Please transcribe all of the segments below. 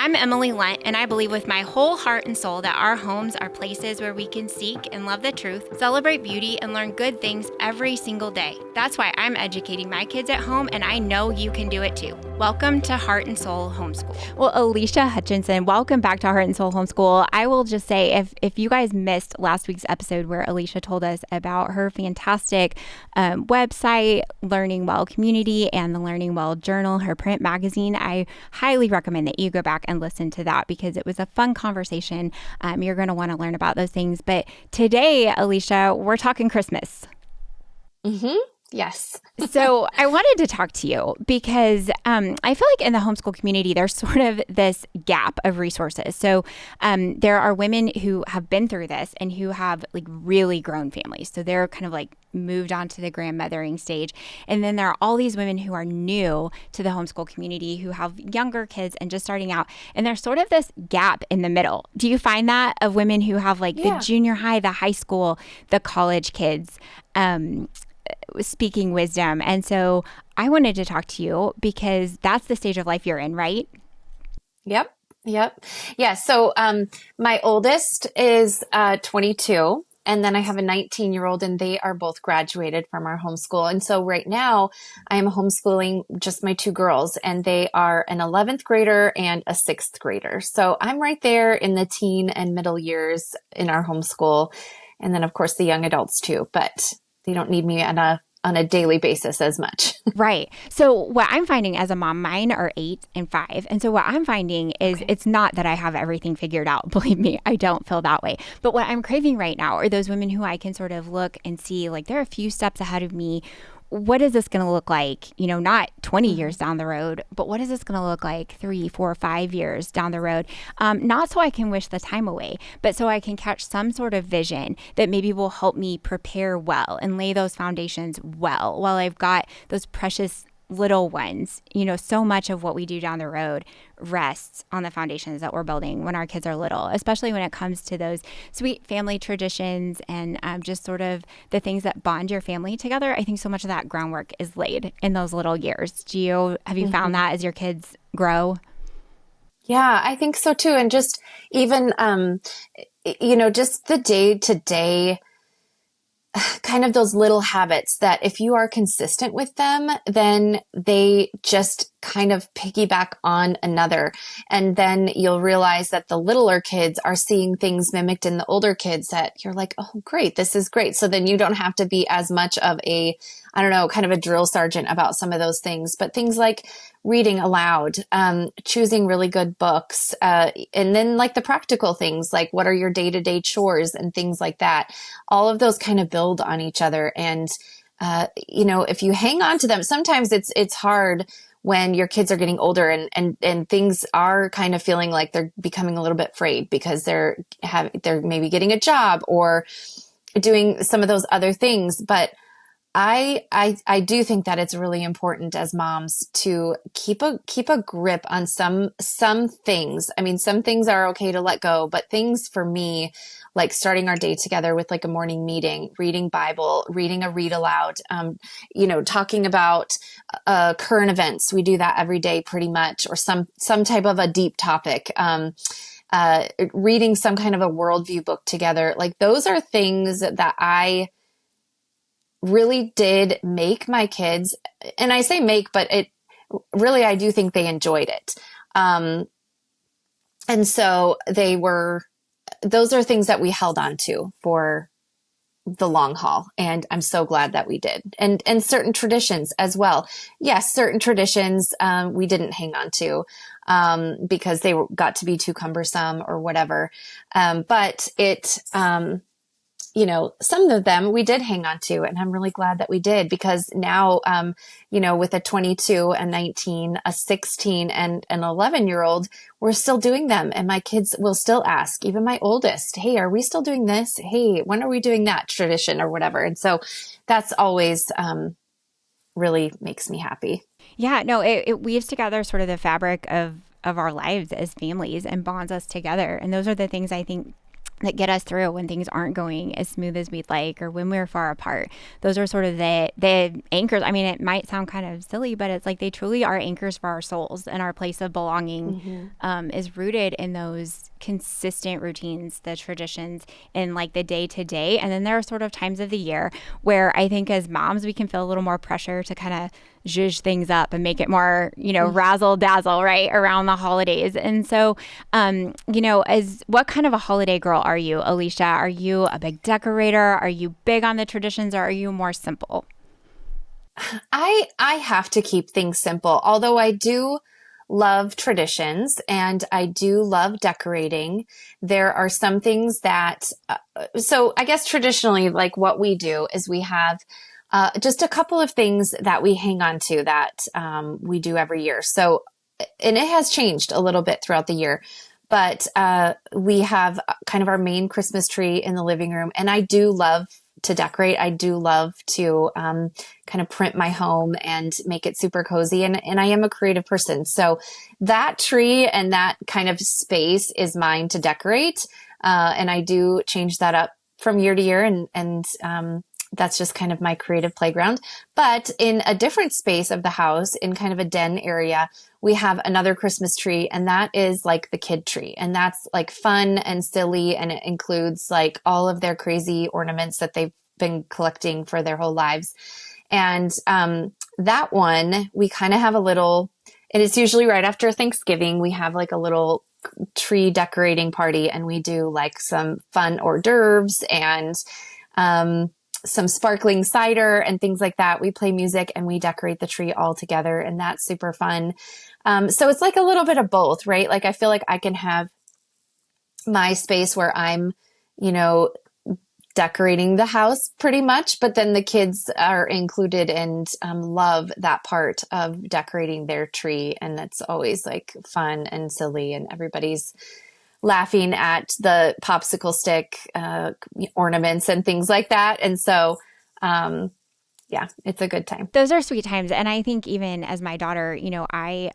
I'm Emily Lunt, and I believe with my whole heart and soul that our homes are places where we can seek and love the truth, celebrate beauty, and learn good things every single day. That's why I'm educating my kids at home, and I know you can do it too. Welcome to Heart and Soul Homeschool. Well, Alicia Hutchinson, welcome back to Heart and Soul Homeschool. I will just say, if you guys missed last week's episode where Alicia told us about her fantastic website, Learning Well Community, and the Learning Well Journal, her print magazine, I highly recommend that you go back and listen to that because it was a fun conversation. You're going to want to learn about those things. But today, Alicia, we're talking Christmas. Mm-hmm. Yes. So I wanted to talk to you because I feel like in the homeschool community, there's sort of this gap of resources. So there are women who have been through this and who have like really grown families. So they're kind of like moved on to the grandmothering stage. And then there are all these women who are new to the homeschool community who have younger kids and just starting out. And there's sort of this gap in the middle. Do you find that of women who have like the junior high, the high school, the college kids, speaking wisdom? And so I wanted to talk to you because that's the stage of life you're in, right? Yep. Yeah. So my oldest is 22. And then I have a 19-year-old, and they are both graduated from our homeschool. And so right now I am homeschooling just my two girls, and they are an 11th grader and a 6th grader. So I'm right there in the teen and middle years in our homeschool. And then of course the young adults too, but they don't need me on a daily basis as much. Right. So what I'm finding as a mom, mine are 8 and 5. And so what I'm finding is It's not that I have everything figured out. Believe me, I don't feel that way. But what I'm craving right now are those women who I can sort of look and see like they're a few steps ahead of me. What is this going to look like, not 20 years down the road, but what is this going to look like 3, 4, 5 years down the road? Not so I can wish the time away, but so I can catch some sort of vision that maybe will help me prepare well and lay those foundations well while I've got those precious little ones. So much of what we do down the road rests on the foundations that we're building when our kids are little, especially when it comes to those sweet family traditions and just sort of the things that bond your family together. I think so much of that groundwork is laid in those little years. Have you found that as your kids grow? Yeah, I think so too. And just even, just the day to day kind of those little habits that if you are consistent with them, then they just kind of piggyback on another. And then you'll realize that the littler kids are seeing things mimicked in the older kids that you're like, oh, great, this is great. So then you don't have to be as much of kind of a drill sergeant about some of those things, but things like reading aloud, choosing really good books, and then like the practical things, like what are your day-to-day chores and things like that. All of those kind of build on each other. And, if you hang on to them, sometimes it's hard when your kids are getting older and things are kind of feeling like they're becoming a little bit frayed because they're maybe getting a job or doing some of those other things. But I do think that it's really important as moms to keep a grip on some things. I mean, some things are okay to let go, but things for me, like starting our day together with like a morning meeting, reading Bible, reading a read aloud, talking about current events. We do that every day pretty much, or some type of a deep topic. Reading some kind of a worldview book together. Like those are things that I really did make my kids, and I say make, but I do think they enjoyed it. And so those are things that we held on to for the long haul. And I'm so glad that we did. And certain traditions as well. Yes, certain traditions, we didn't hang on to, because they got to be too cumbersome or whatever. But some of them we did hang on to, and I'm really glad that we did, because now, with a 22, a 19, a 16, and an 11-year-old, we're still doing them. And my kids will still ask, even my oldest, hey, are we still doing this? Hey, when are we doing that tradition or whatever? And so that's always, really makes me happy. Yeah, no, it weaves together sort of the fabric of our lives as families and bonds us together. And those are the things I think that get us through when things aren't going as smooth as we'd like or when we're far apart. Those are sort of the anchors. I mean, it might sound kind of silly, but it's like they truly are anchors for our souls, and our place of belonging is rooted in those consistent routines, the traditions, in like the day to day. And then there are sort of times of the year where I think as moms, we can feel a little more pressure to kind of zhuzh things up and make it more, razzle dazzle, right, around the holidays. And so, as what kind of a holiday girl are you, Alicia? Are you a big decorator? Are you big on the traditions, or are you more simple? I have to keep things simple, although I do love traditions and I do love decorating. There are some things that, so I guess traditionally, like what we do is we have just a couple of things that we hang on to that we do every year. So, and it has changed a little bit throughout the year, but we have kind of our main Christmas tree in the living room. And I do love to decorate. I do love to kind of print my home and make it super cozy. And I am a creative person. So that tree and that kind of space is mine to decorate. And I do change that up from year to year. And that's just kind of my creative playground. But in a different space of the house, in kind of a den area, we have another Christmas tree, and that is like the kid tree. And that's like fun and silly. And it includes like all of their crazy ornaments that they've been collecting for their whole lives. And that one, we kind of have a little, and it's usually right after Thanksgiving, we have like a little tree decorating party, and we do like some fun hors d'oeuvres and some sparkling cider and things like that. We play music and we decorate the tree all together, and that's super fun. So it's like a little bit of both, right? Like I feel like I can have my space where I'm, decorating the house pretty much, but then the kids are included and love that part of decorating their tree. And it's always like fun and silly, and everybody's laughing at the popsicle stick ornaments and things like that. And so, yeah, it's a good time. Those are sweet times. And I think even as my daughter, I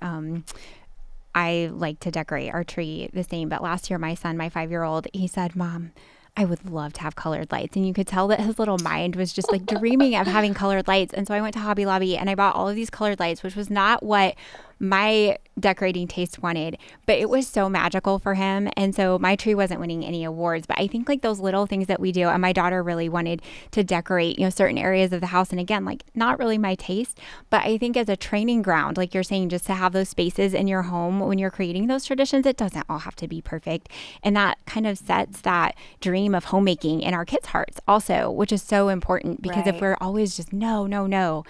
like to decorate our tree the same. But last year, my son, my 5-year-old, he said, "Mom, I would love to have colored lights." And you could tell that his little mind was just like dreaming of having colored lights. And so I went to Hobby Lobby and I bought all of these colored lights, which was not what my decorating taste wanted, but it was so magical for him. And so my tree wasn't winning any awards, but I think like those little things that we do, and my daughter really wanted to decorate, certain areas of the house. And again, like not really my taste, but I think as a training ground, like you're saying, just to have those spaces in your home when you're creating those traditions, it doesn't all have to be perfect. And that kind of sets that dream of homemaking in our kids' hearts also, which is so important, because if we're always just no,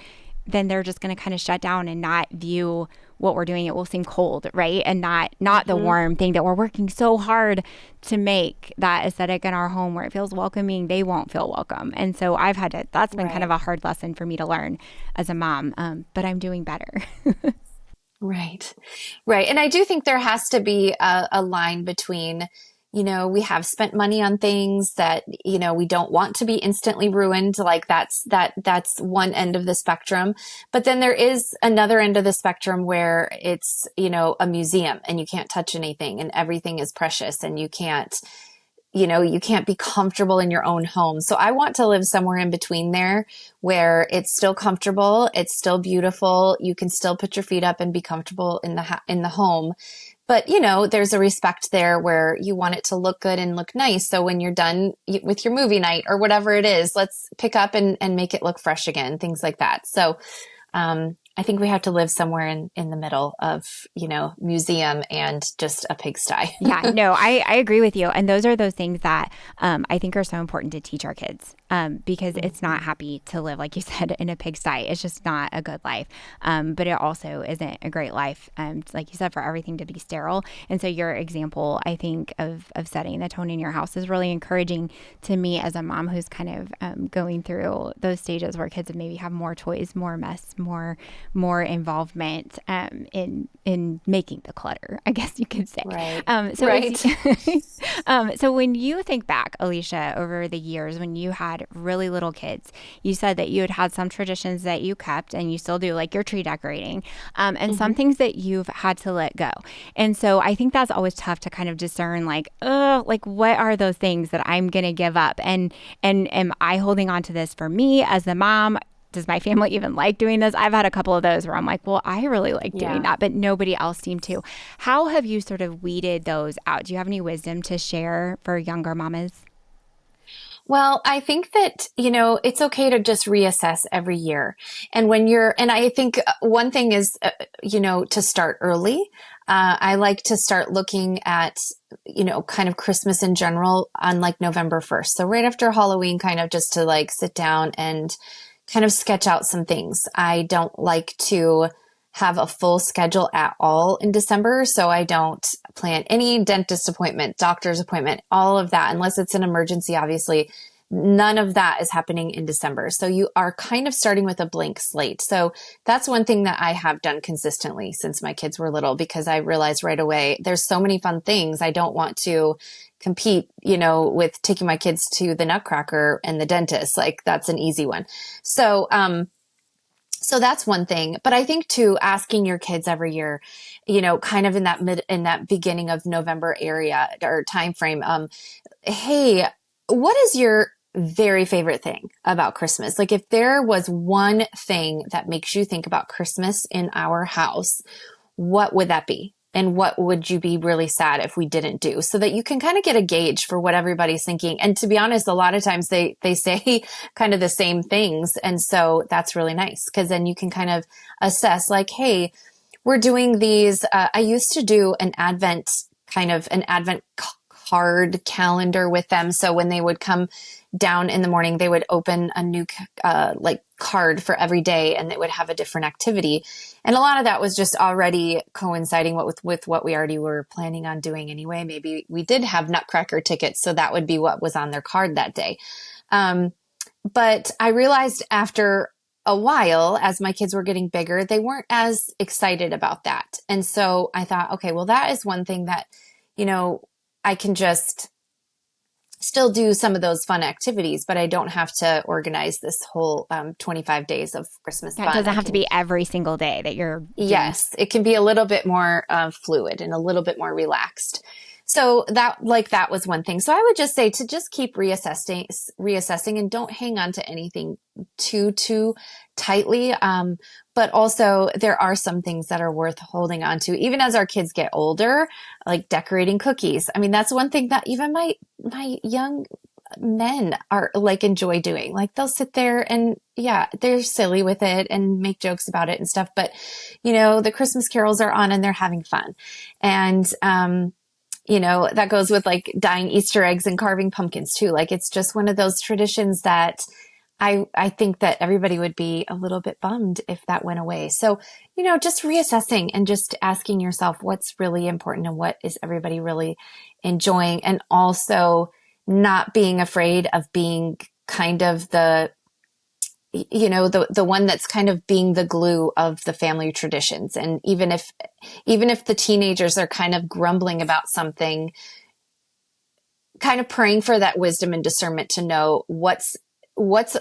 then they're just going to kind of shut down and not view what we're doing. It will seem cold, right? And not the warm thing that we're working so hard to make that aesthetic in our home where it feels welcoming. They won't feel welcome. And so that's been kind of a hard lesson for me to learn as a mom, but I'm doing better. Right. And I do think there has to be a line between, we have spent money on things that, we don't want to be instantly ruined. Like that's one end of the spectrum. But then there is another end of the spectrum where it's, a museum and you can't touch anything and everything is precious and you can't be comfortable in your own home. So I want to live somewhere in between there where it's still comfortable. It's still beautiful. You can still put your feet up and be comfortable in the home. But, there's a respect there where you want it to look good and look nice. So when you're done with your movie night or whatever it is, let's pick up and make it look fresh again, things like that. So I think we have to live somewhere in the middle of, museum and just a pigsty. Yeah, no, I agree with you. And those are those things that I think are so important to teach our kids, because it's not happy to live, like you said, in a pigsty. It's just not a good life. But it also isn't a great life, like you said, for everything to be sterile. And so your example, I think, of setting the tone in your house is really encouraging to me as a mom who's kind of going through those stages where kids maybe have more toys, more mess, more more involvement in making the clutter, I guess you could say. Right. So Right. so when you think back, Alicia, over the years when you had really little kids, you said that you had some traditions that you kept and you still do, like your tree decorating, and some things that you've had to let go. And so I think that's always tough to kind of discern, like, like what are those things that I'm going to give up? And am I holding on to this for me as the mom? Does my family even like doing this? I've had a couple of those where I'm like, well, I really like doing that, but nobody else seemed to. How have you sort of weeded those out? Do you have any wisdom to share for younger mamas? Well, I think that, it's okay to just reassess every year. And and I think one thing is, to start early. I like to start looking at, kind of Christmas in general on like November 1st. So right after Halloween, kind of just to like sit down and kind of sketch out some things. I don't like to have a full schedule at all in December. So I don't plan any dentist appointment, doctor's appointment, all of that, unless it's an emergency, obviously. None of that is happening in December. So you are kind of starting with a blank slate. So that's one thing that I have done consistently since my kids were little, because I realized right away, there's so many fun things. I don't want to compete, with taking my kids to the Nutcracker and the dentist. Like that's an easy one. So, so that's one thing. But I think too, asking your kids every year, kind of in that beginning of November area or time frame, hey, what is your very favorite thing about Christmas? Like if there was one thing that makes you think about Christmas in our house, what would that be? And what would you be really sad if we didn't do? So that you can kind of get a gauge for what everybody's thinking. And to be honest, a lot of times they say kind of the same things. And so that's really nice, because then you can kind of assess like, hey, we're doing these. I used to do an Advent card calendar with them. So when they would come down in the morning, they would open a new card for every day, and it would have a different activity. And a lot of that was just already coinciding with what we already were planning on doing anyway. Maybe we did have Nutcracker tickets, so that would be what was on their card that day. But I realized after a while, as my kids were getting bigger, they weren't as excited about that. And so I thought, okay, well, that is one thing that, I can just still do some of those fun activities, but I don't have to organize this whole 25 days of Christmas fun. It doesn't have to be every single day that you're doing. Yes, it can be a little bit more fluid and a little bit more relaxed. So that was one thing. So I would just say to just keep reassessing and don't hang on to anything too tightly. But also there are some things that are worth holding on to, even as our kids get older, like decorating cookies. I mean, that's one thing that even my young men are like enjoy doing. Like they'll sit there and they're silly with it and make jokes about it and stuff. But the Christmas carols are on and they're having fun. And, that goes with like dyeing Easter eggs and carving pumpkins too. Like it's just one of those traditions that I think that everybody would be a little bit bummed if that went away. So, just reassessing and just asking yourself what's really important and what is everybody really enjoying. And also not being afraid of being kind of the one that's kind of being the glue of the family traditions. And even if the teenagers are kind of grumbling about something, kind of praying for that wisdom and discernment to know what's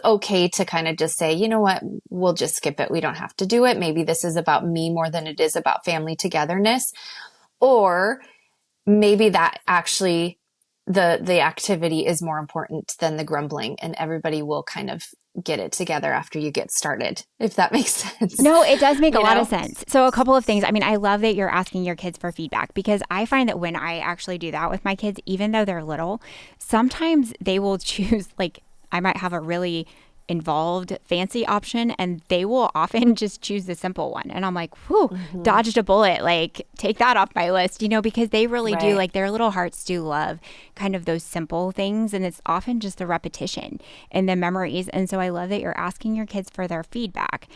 okay to kind of just say, you know what, we'll just skip it. We don't have to do it. Maybe this is about me more than it is about family togetherness. Or maybe that actually the activity is more important than the grumbling, and everybody will kind of get it together after you get started, if that makes sense. No, it does make a lot of sense. So a couple of things. I mean, I love that you're asking your kids for feedback, because I find that when I actually do that with my kids, even though they're little, sometimes they will choose, like, I might have a really involved fancy option and they will often just choose the simple one, and I'm like, whew, dodged a bullet, like take that off my list, because they really do, like, their little hearts do love kind of those simple things, and it's often just the repetition and the memories. And so I love that you're asking your kids for their feedback.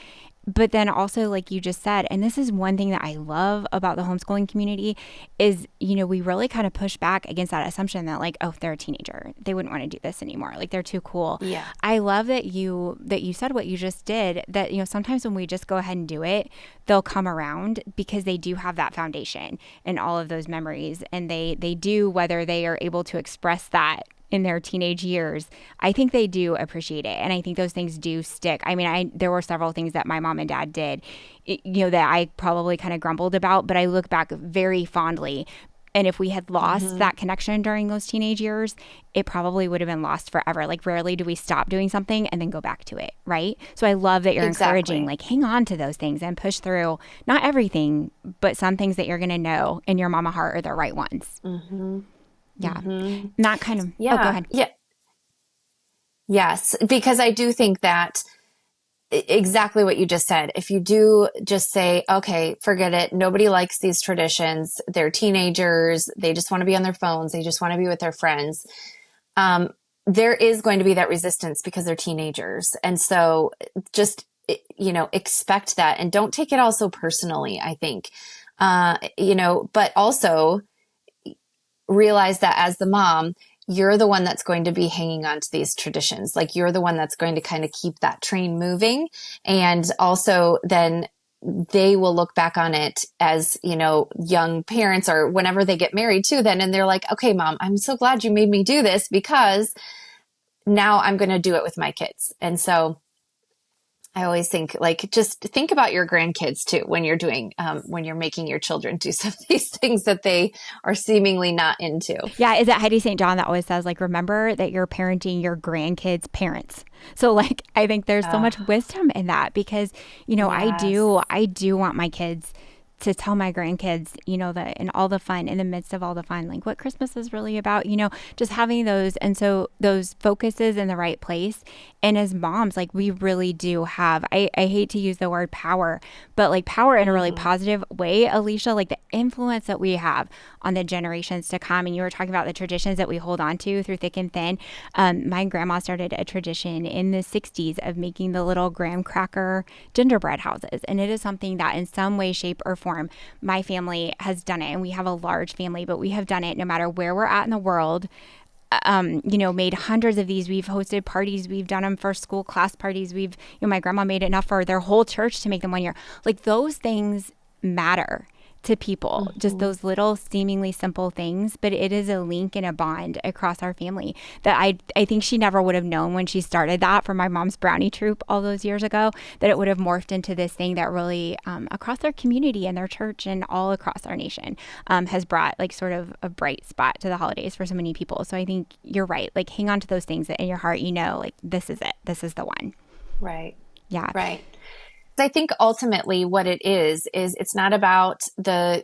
But then also, like you just said, and this is one thing that I love about the homeschooling community is, we really kind of push back against that assumption that like, oh, they're a teenager, they wouldn't want to do this anymore. Like they're too cool. Yeah. I love that you said what you just did, that, sometimes when we just go ahead and do it, they'll come around because they do have that foundation and all of those memories. And they do, whether they are able to express that in their teenage years, I think they do appreciate it. And I think those things do stick. I mean, there were several things that my mom and dad did, that I probably kind of grumbled about, but I look back very fondly. And if we had lost that connection during those teenage years, it probably would have been lost forever. Like rarely do we stop doing something and then go back to it, right? So I love that you're encouraging, like hang on to those things and push through, not everything, but some things that you're going to know in your mama heart are the right ones. Yeah. Not kind of, Yeah. oh, go ahead. Yeah. Yes. Because I do think that exactly what you just said. If you do just say, okay, forget it. Nobody likes these traditions. They're teenagers. They just want to be on their phones. They just want to be with their friends. There is going to be that resistance because they're teenagers. And so just, expect that and don't take it all so personally, I think, but also realize that as the mom, you're the one that's going to be hanging on to these traditions. Like you're the one that's going to kind of keep that train moving. And also then they will look back on it as, young parents or whenever they get married too, then, and they're like, okay, mom, I'm so glad you made me do this because now I'm going to do it with my kids. And so I always think like, just think about your grandkids too, when you're doing, when you're making your children do some of these things that they are seemingly not into. Yeah. Is it Heidi St. John that always says like, remember that you're parenting your grandkids' parents. So like, I think there's so much wisdom in that because, Yes. I do want my kids to tell my grandkids, that in all the fun, in the midst of all the fun, like what Christmas is really about, just having those. And so those focuses in the right place. And as moms, like we really do have, I hate to use the word power, but like power in a really positive way, Alicia, like the influence that we have on the generations to come. And you were talking about the traditions that we hold on to through thick and thin. My grandma started a tradition in the 60s of making the little graham cracker gingerbread houses. And it is something that in some way, shape, or form, my family has done it. And we have a large family, but we have done it no matter where we're at in the world. Made hundreds of these. We've hosted parties. We've done them for school class parties. My grandma made enough for their whole church to make them one year. Like those things matter to people, just those little seemingly simple things, but it is a link and a bond across our family that I think she never would have known when she started that for my mom's brownie troop all those years ago, that it would have morphed into this thing that really across their community and their church and all across our nation has brought like sort of a bright spot to the holidays for so many people. So I think you're right. Like hang on to those things that in your heart, like this is it. This is the one. Right. Yeah. Right. I think ultimately what it is it's not about the,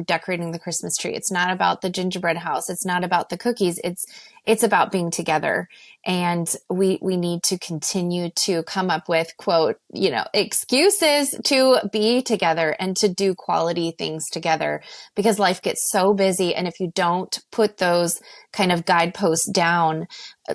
decorating the Christmas tree. It's not about the gingerbread house. It's not about the cookies. It's about being together. And we need to continue to come up with quote, excuses to be together and to do quality things together because life gets so busy. And if you don't put those kind of guideposts down,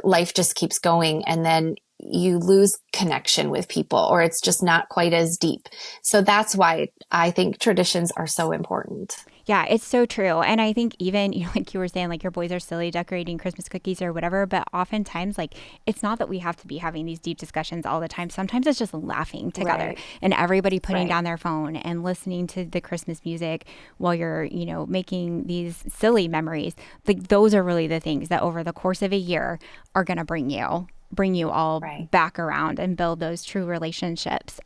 life just keeps going. And then you lose connection with people or it's just not quite as deep. So that's why I think traditions are so important. Yeah, it's so true. And I think even, like you were saying, like your boys are silly decorating Christmas cookies or whatever, but oftentimes like it's not that we have to be having these deep discussions all the time. Sometimes it's just laughing together and everybody putting down their phone and listening to the Christmas music while you're, making these silly memories. Like those are really the things that over the course of a year are going to bring you all back around and build those true relationships.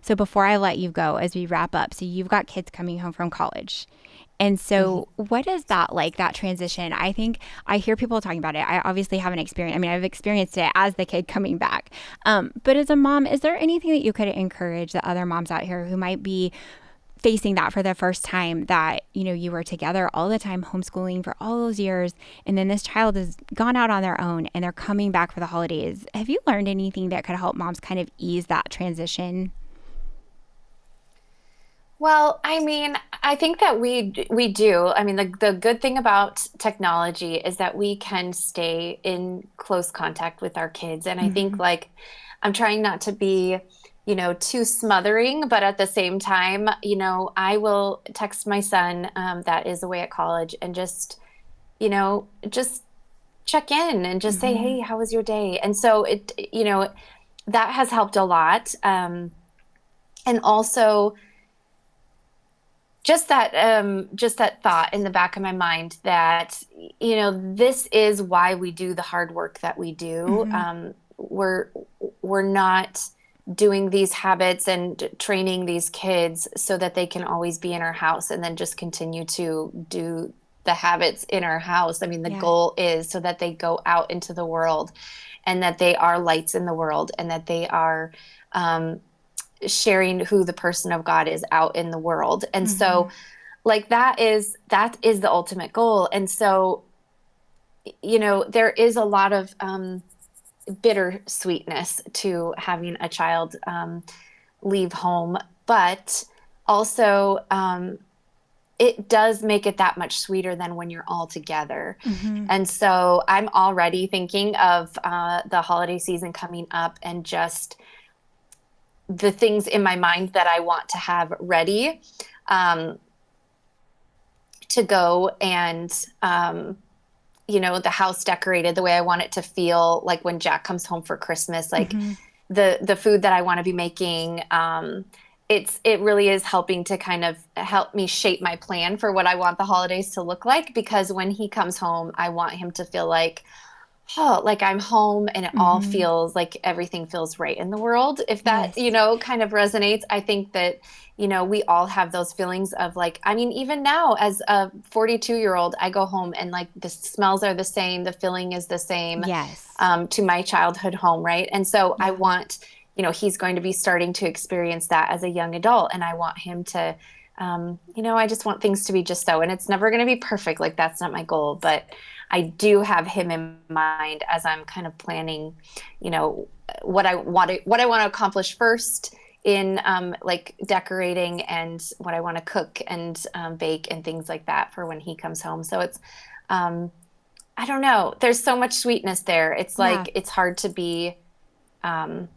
So before I let you go, as we wrap up, so you've got kids coming home from college. And so what is that like, that transition? I think I hear people talking about it. I obviously haven't experienced, I've experienced it as the kid coming back. But as a mom, is there anything that you could encourage the other moms out here who might be facing that for the first time, that, you were together all the time, homeschooling for all those years, and then this child has gone out on their own and they're coming back for the holidays. Have you learned anything that could help moms kind of ease that transition? Well, I think that we do. The good thing about technology is that we can stay in close contact with our kids. And I think like I'm trying not to be too smothering, but at the same time, I will text my son that is away at college and just check in and just say, Mm-hmm. hey, how was your day? And so that has helped a lot. And also just that thought in the back of my mind that, this is why we do the hard work that we do. Mm-hmm. We're not doing these habits and training these kids so that they can always be in our house and then just continue to do the habits in our house. I mean, the Yeah. goal is so that they go out into the world and that they are lights in the world and that they are sharing who the person of God is out in the world. And Mm-hmm. so like that is the ultimate goal. And so, there is a lot of bitter sweetness to having a child leave home, but also it does make it that much sweeter than when you're all together. Mm-hmm. And so I'm already thinking of the holiday season coming up and just the things in my mind that I want to have ready um, to go and the house decorated the way I want it to feel like when Jack comes home for Christmas, like Mm-hmm. the food that I want to be making. It really is helping to kind of help me shape my plan for what I want the holidays to look like, because when he comes home, I want him to feel like, oh, like I'm home and it all Mm-hmm. feels like everything feels right in the world. If that, Yes. kind of resonates, I think that, we all have those feelings of like, I mean, even now as a 42-year-old, I go home and like the smells are the same, the feeling is the same Yes. to my childhood home, right? And so I Yeah. want, he's going to be starting to experience that as a young adult. And I want him to, I just want things to be just so. And it's never going to be perfect. Like that's not my goal, but I do have him in mind as I'm kind of planning, what I want to accomplish first in like decorating and what I want to cook and bake and things like that for when he comes home. So it's, I don't know. There's so much sweetness there. It's Yeah. like it's hard to be um,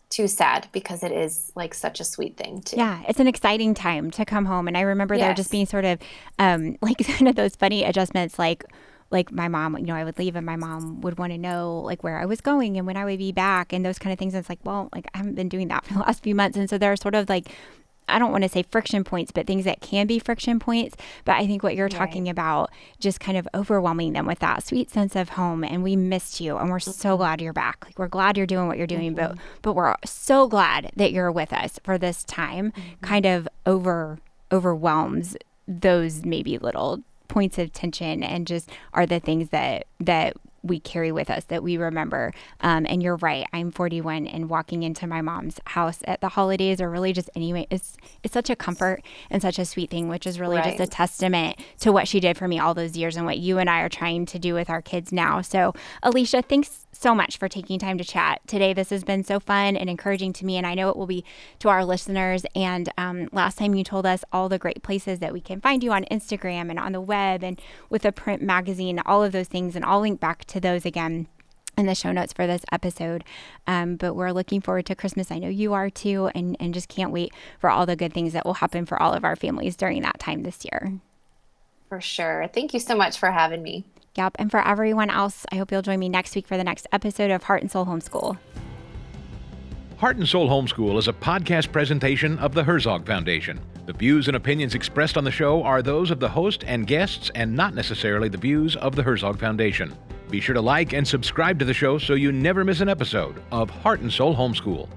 too sad because it is like such a sweet thing too. Yeah, it's an exciting time to come home. And I remember there just Yes. being sort of like kind of those funny adjustments, like my mom, I would leave and my mom would want to know like where I was going and when I would be back and those kind of things. And it's like, well, like I haven't been doing that for the last few months. And so there are sort of like, I don't want to say friction points, but things that can be friction points. But I think what you're Right. talking about, just kind of overwhelming them with that sweet sense of home. And we missed you, and we're so Mm-hmm. glad you're back. Like we're glad you're doing what you're doing, but Mm-hmm. we're so glad that you're with us for this time. Mm-hmm. Kind of overwhelms those maybe little points of tension, and just are the things that we carry with us, that we remember. And you're right. I'm 41, and walking into my mom's house at the holidays, or really just anyway, it's such a comfort and such a sweet thing, which is really just Right. a testament to what she did for me all those years and what you and I are trying to do with our kids now. So, Alicia, thanks so much for taking time to chat today. This has been so fun and encouraging to me, and I know it will be to our listeners. And last time you told us all the great places that we can find you on Instagram and on the web and with a print magazine, all of those things, and I'll link back to those again in the show notes for this episode. But we're looking forward to Christmas. I know you are too, and just can't wait for all the good things that will happen for all of our families during that time this year. For sure. Thank you so much for having me. Yep. And for everyone else, I hope you'll join me next week for the next episode of Heart and Soul Homeschool. Heart and Soul Homeschool is a podcast presentation of the Herzog Foundation. The views and opinions expressed on the show are those of the host and guests and not necessarily the views of the Herzog Foundation. Be sure to like and subscribe to the show so you never miss an episode of Heart and Soul Homeschool.